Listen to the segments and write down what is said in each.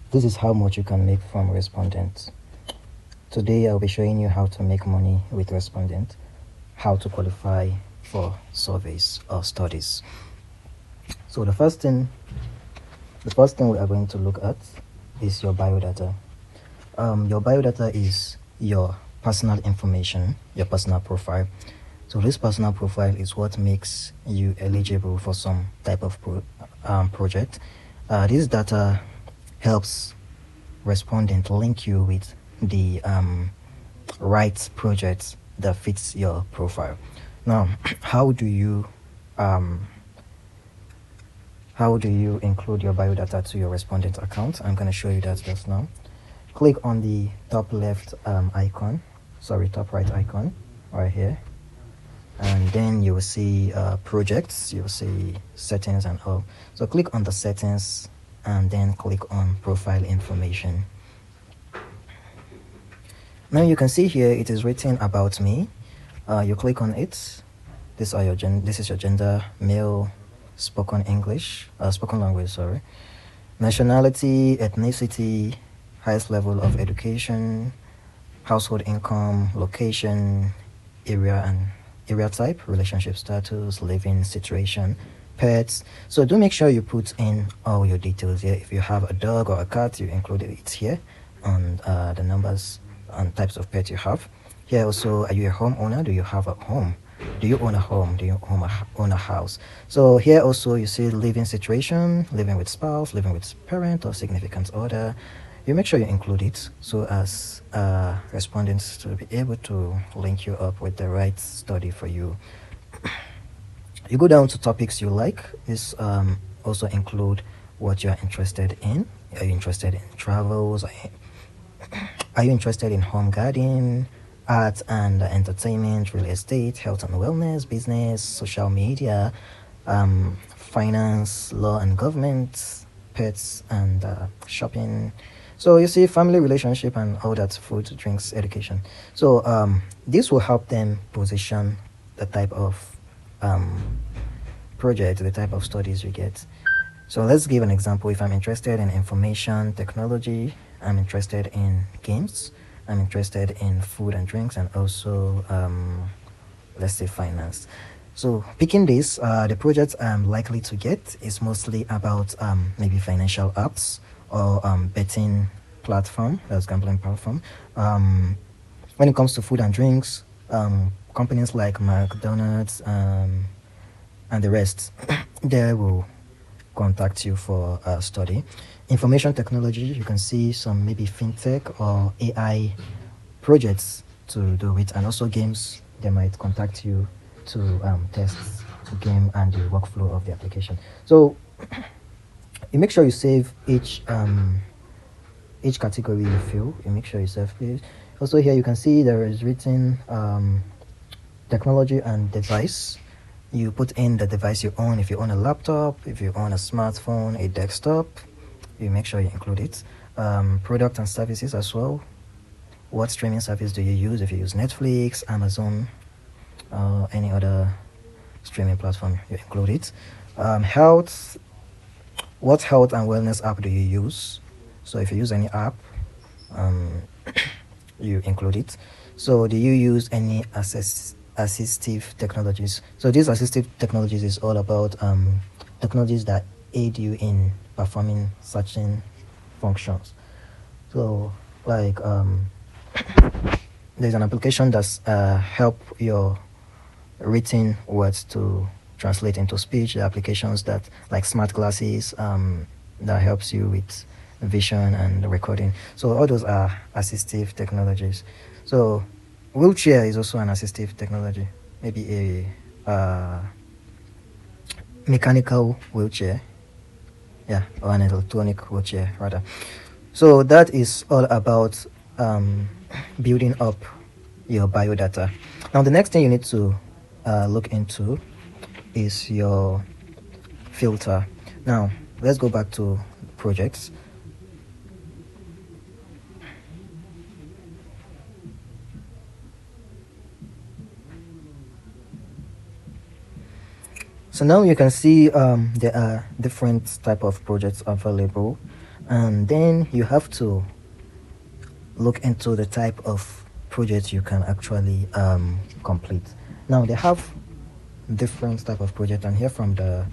This is how much you can make from Respondent. Today I'll be showing you how to make money with Respondent, how to qualify for surveys or studies. So the first thing we are going to look at is your biodata. Your biodata is your personal information, your personal profile. So this personal profile is what makes you eligible for some type of project. This data helps Respondent link you with the right project that fits your profile. Now, how do you include your biodata to your Respondent account? I'm going to show you that just now. Click on the top left top right icon right here, and then you will see projects, you will see settings and all. So click on the settings and then click on profile information. Now you can see here it is written about me. You click on it. This is your gender, male, spoken language, sorry. Nationality, ethnicity, highest level of education, household income, location, area type, relationship status, living situation, pets. So do make sure you put in all your details here. If you have a dog or a cat, you include it here, and the numbers and types of pets you have. Here also, are you a homeowner? Do you have a home? Do you own a home? Do you own a house? So here also you see living situation, living with spouse, living with parent or significant other. You make sure you include it so as respondents to be able to link you up with the right study for you. You go down to topics you like. This also include what you are interested in. Are you interested in travels? Are you interested in home gardening, art and entertainment, real estate, health and wellness, business, social media, finance, law and government, pets and shopping? So you see family relationship and all that, food, drinks, education. So this will help them position the type of project, the type of studies you get. So let's give an example. If I'm interested in information technology, I'm interested in games, I'm interested in food and drinks, and also let's say finance. So picking this, the projects I'm likely to get is mostly about maybe financial apps or betting platform, that's gambling platform. When it comes to food and drinks, companies like McDonald's and the rest, they will contact you for a study. Information technology, you can see some maybe fintech or AI projects to do it, and also games, they might contact you to test the game and the workflow of the application. So you make sure you save each category you feel. You make sure you save it. Also here you can see there is written technology and device. You put in the device you own. If you own a laptop, if you own a smartphone, a desktop, you make sure you include it. Product and services as well. What streaming service do you use? If you use Netflix, Amazon, any other streaming platform, you include it. Health, what health and wellness app do you use? So if you use any app, you include it. So do you use any assistive technologies? So these assistive technologies is all about technologies that aid you in performing certain functions. So like there's an application that's help your written words to translate into speech. The applications that like smart glasses that helps you with vision and recording. So all those are assistive technologies. So wheelchair is also an assistive technology, maybe a mechanical wheelchair, yeah, or an electronic wheelchair rather. So that is all about building up your biodata. Now the next thing you need to look into is your filter. Now let's go back to projects. So now you can see there are different type of projects available. and then you have to look into the type of project you can actually complete. Now they have different type of project, and here from the,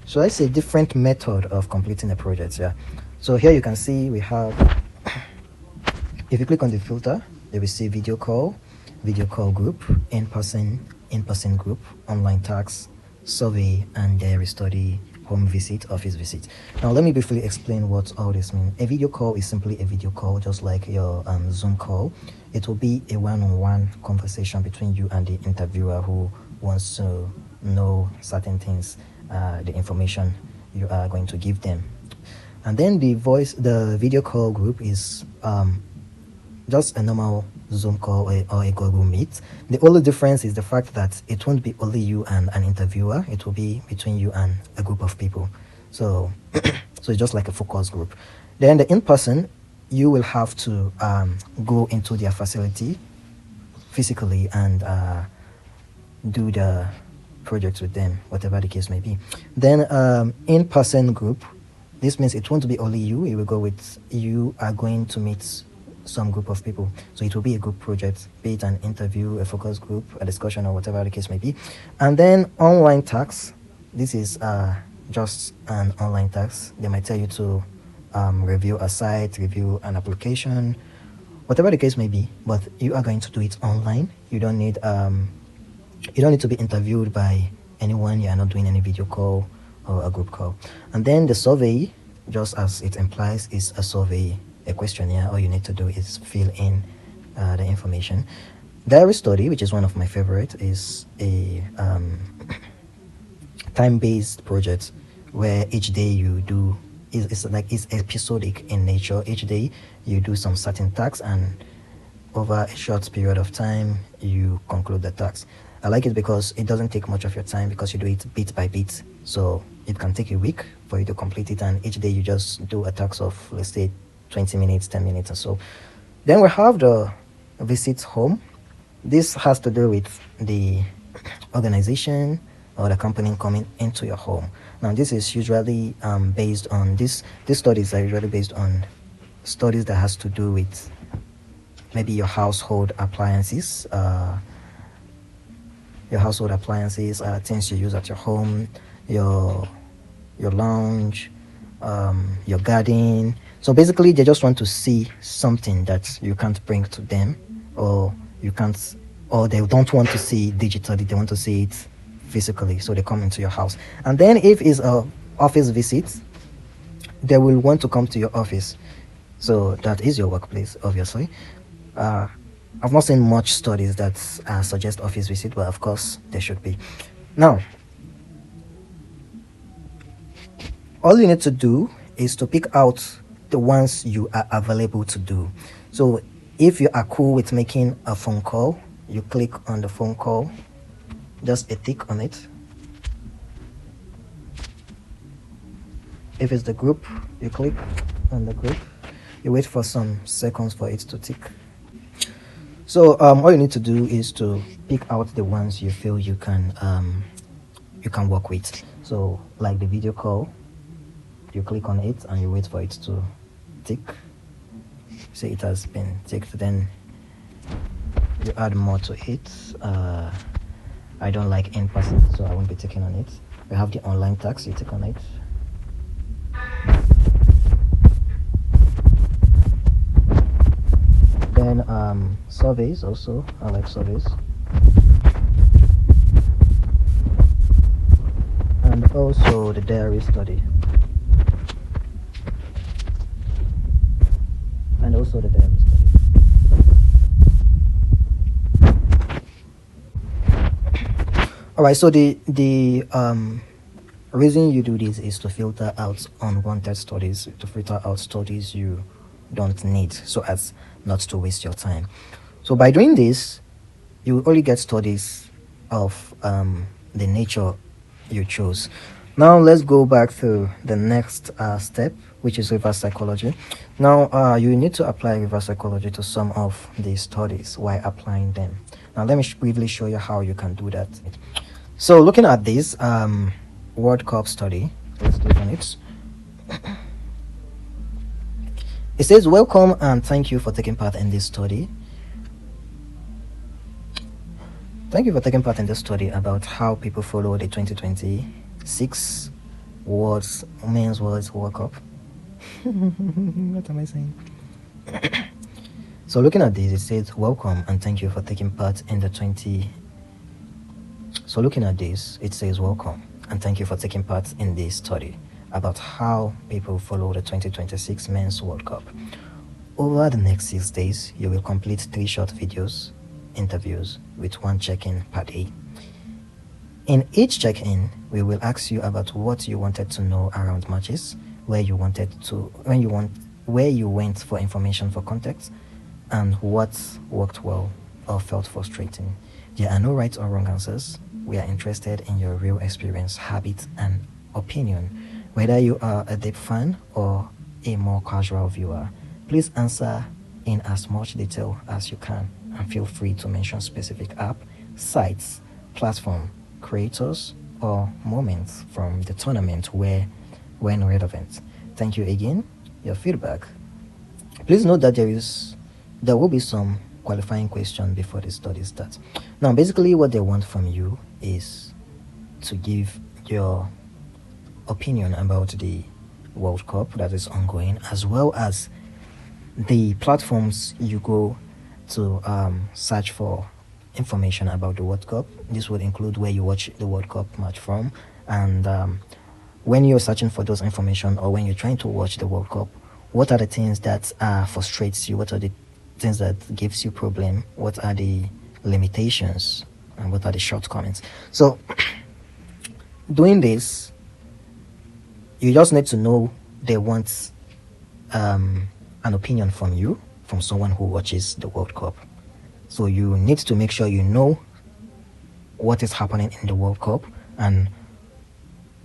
so I say different method of completing a project. Yeah, so here you can see we have, if you click on the filter, you will see video call group, in-person group, online tasks, survey, and diary study, home visit, office visit. Now let me briefly explain what all this means. A video call is simply a video call, just like your Zoom call. It will be a one-on-one conversation between you and the interviewer who wants to know certain things, the information you are going to give them. And then the video call group is just a normal Zoom call or a Google Meet. The only difference is the fact that it won't be only you and an interviewer. It will be between you and a group of people. So, so it's just like a focus group. Then the in-person, you will have to go into their facility physically and do the project with them, whatever the case may be. Then in-person group, this means it won't be only you. It will go with, you are going to meet some group of people, so it will be a group project, be it an interview, a focus group, a discussion, or whatever the case may be. And then online tasks, this is just an online task. They might tell you to review a site, review an application, whatever the case may be, but you are going to do it online. You don't need to be interviewed by anyone. You are not doing any video call or a group call. And then the survey, just as it implies, is a survey, a questionnaire. All you need to do is fill in the information. Diary study, which is one of my favorite, is a time-based project where each day you do it's episodic in nature. Each day you do some certain tasks, and over a short period of time you conclude the task. I like it because it doesn't take much of your time, because you do it bit by bit. So it can take a week for you to complete it, and each day you just do a task of, let's say, 20 minutes, 10 minutes or so. Then we have the visit home. This has to do with the organization or the company coming into your home. Now this is usually based on these studies are usually based on studies that has to do with maybe your household appliances, things you use at your home, your lounge, your garden. So basically they just want to see something that you can't bring to them, or they don't want to see it digitally, they want to see it physically, so they come into your house. And then if it's a office visit, they will want to come to your office, so that is your workplace, obviously. I've not seen much studies that suggest office visit, but of course there should be. Now all you need to do is to pick out the ones you are available to do. So if you are cool with making a phone call, you click on the phone call, just a tick on it. If it's the group, you click on the group, you wait for some seconds for it to tick. So all you need to do is to pick out the ones you feel you can work with. So like the video call, you click on it and you wait for it to tick. Say it has been ticked, then you add more to it. I don't like in-person, so I won't be taking on it. We have the online tax, you take on it. Then surveys also, I like surveys. And also the diary study. And also the diary study. Alright, so the reason you do this is to filter out unwanted studies, to filter out studies you don't need, so as not to waste your time. So by doing this, you will only get studies of the nature you chose. Now let's go back to the next step, which is reverse psychology. Now you need to apply reverse psychology to some of these studies while applying them. Now let me briefly show you how you can do that. So looking at this World Cup study, let's click on it. It says, welcome and thank you for taking part in this study. Thank you for taking part in this study about how people follow the 2026 Men's World Cup. What am I saying? So looking at this, it says, welcome and thank you for taking part in the 20. So looking at this, it says, welcome and thank you for taking part in this study about how people follow the 2026 Men's World Cup. Over the next 6 days, you will complete 3 short videos, interviews with 1 check-in per day. In each check-in, we will ask you about what you wanted to know around matches, where you went for information for context, and what worked well or felt frustrating. There are no right or wrong answers. We are interested in your real experience, habit, and opinion. Whether you are a deep fan or a more casual viewer, please answer in as much detail as you can, and feel free to mention specific app, sites, platform, creators, or moments from the tournament when relevant. Thank you again. Your feedback. Please note that there will be some qualifying question before the study starts. Now, basically what they want from you is to give your opinion about the World Cup that is ongoing, as well as the platforms you go to search for information about the World Cup. This would include where you watch the World Cup match from, and when you're searching for those information, or when you're trying to watch the World Cup, what are the things that frustrates you? What are the things that gives you problem? What are the limitations, and what are the shortcomings? So doing this, you just need to know they want an opinion from you, from someone who watches the World Cup. So you need to make sure you know what is happening in the World Cup and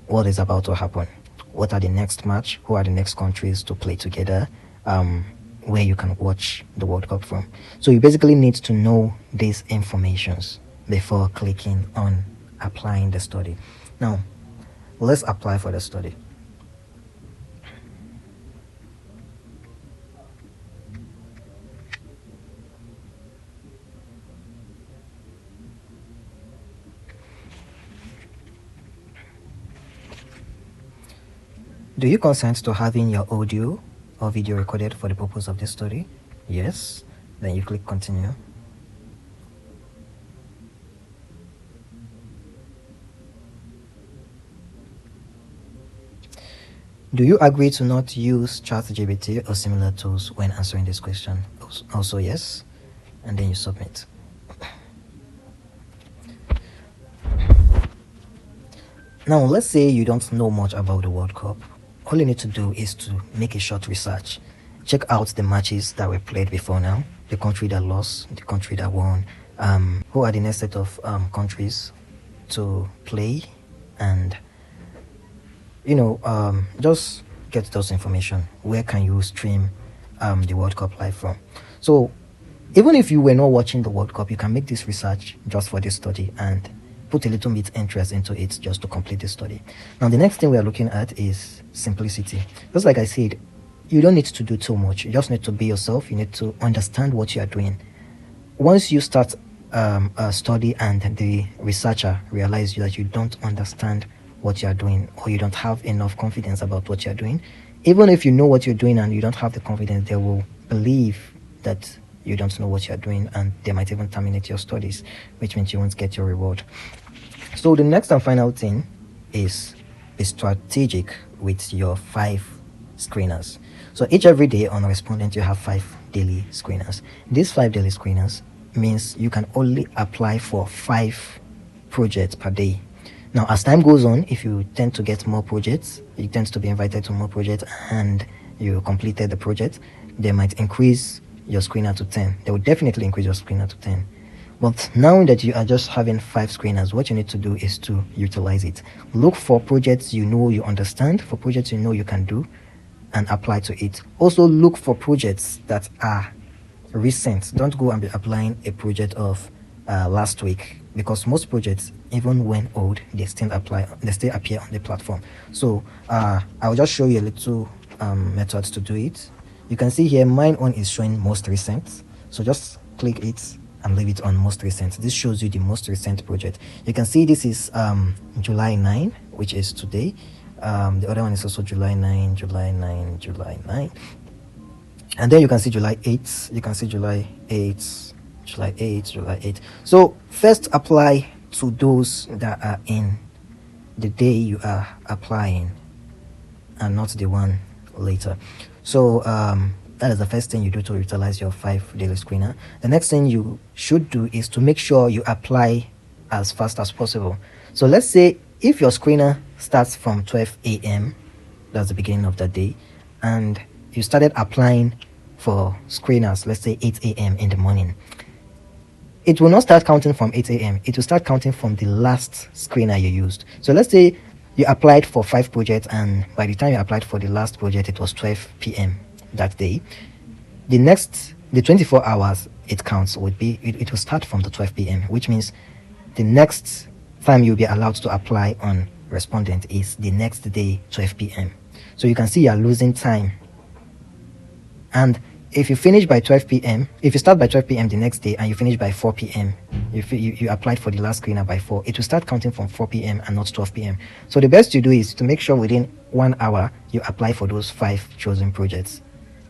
what is about to happen. What are the next match? Who are the next countries to play together? Where you can watch the World Cup from. So you basically need to know these informations before clicking on applying the study. Now, let's apply for the study. Do you consent to having your audio or video recorded for the purpose of this study? Yes. Then you click continue. Do you agree to not use ChatGPT or similar tools when answering this question? Also yes. And then you submit. Now, let's say you don't know much about the World Cup. All you need to do is to make a short research. Check out the matches that were played before now, the country that lost, the country that won, who are the next set of countries to play, and just get those information. Where can you stream the World Cup live from? So even if you were not watching the World Cup, you can make this research just for this study and put a little bit interest into it just to complete the study. Now, the next thing we are looking at is simplicity. Just like I said, you don't need to do too much. You just need to be yourself. You need to understand what you are doing. Once you start a study and the researcher realizes that you don't understand what you are doing, or you don't have enough confidence about what you are doing, even if you know what you're doing and you don't have the confidence, they will believe that you don't know what you're doing, and they might even terminate your studies, which means you won't get your reward. So the next and final thing is be strategic with your 5 screeners. So every day on Respondent, you have 5 daily screeners. These 5 daily screeners means you can only apply for 5 projects per day. Now, as time goes on, if you tend to get more projects, you tend to be invited to more projects, and you completed the project, they might increase your screener to 10. They will definitely increase your screener to 10. But now that you are just having 5 screeners, what you need to do is to utilize it. Look for projects you know you understand, for projects you know you can do, and apply to it. Also look for projects that are recent. Don't go and be applying a project of last week, because most projects, even when old, they still appear on the platform. So I'll just show you a little methods to do it. You can see here mine one is showing most recent, so just click it and leave it on most recent. This shows you the most recent project. You can see this is July 9, which is today. The other one is also July 9, July 9, July 9, and then you can see July 8. You can see July 8, July 8, July 8. So first apply to those that are in the day you are applying and not the one later. So that is the first thing you do to utilize your 5 daily screener. The next thing you should do is to make sure you apply as fast as possible. So let's say if your screener starts from 12 a.m., that's the beginning of the day, and you started applying for screeners, let's say 8 a.m. in the morning, it will not start counting from 8 a.m. It will start counting from the last screener you used. So let's say you applied for 5 projects, and by the time you applied for the last project, it was 12 p.m. that day. The 24 hours it counts would be, it will start from the 12 p.m., which means the next time you'll be allowed to apply on Respondent is the next day, 12 p.m. So you can see you're losing time. And if you finish by 12 p.m., if you start by 12 p.m. the next day and you finish by 4 p.m., you applied for the last screener by 4, it will start counting from 4 p.m. and not 12 p.m. So the best you do is to make sure within 1 hour you apply for those 5 chosen projects,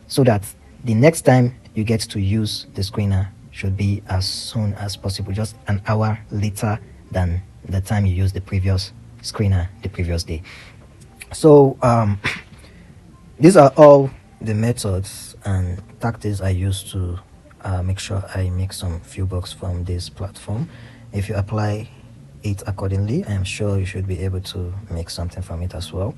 so that the next time you get to use the screener should be as soon as possible, just an hour later than the time you used the previous screener the previous day. So these are all the methods and tactics I use to make sure I make some few bucks from this platform. If you apply it accordingly, I am sure you should be able to make something from it as well.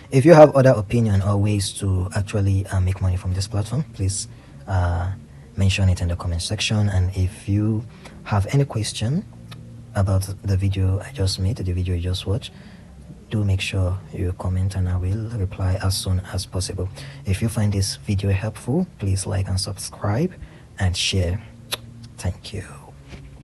If you have other opinion or ways to actually make money from this platform, please mention it in the comment section. And if you have any question about the video I just made, the video you just watched, do make sure you comment and I will reply as soon as possible. If you find this video helpful, please like and subscribe and share. Thank you.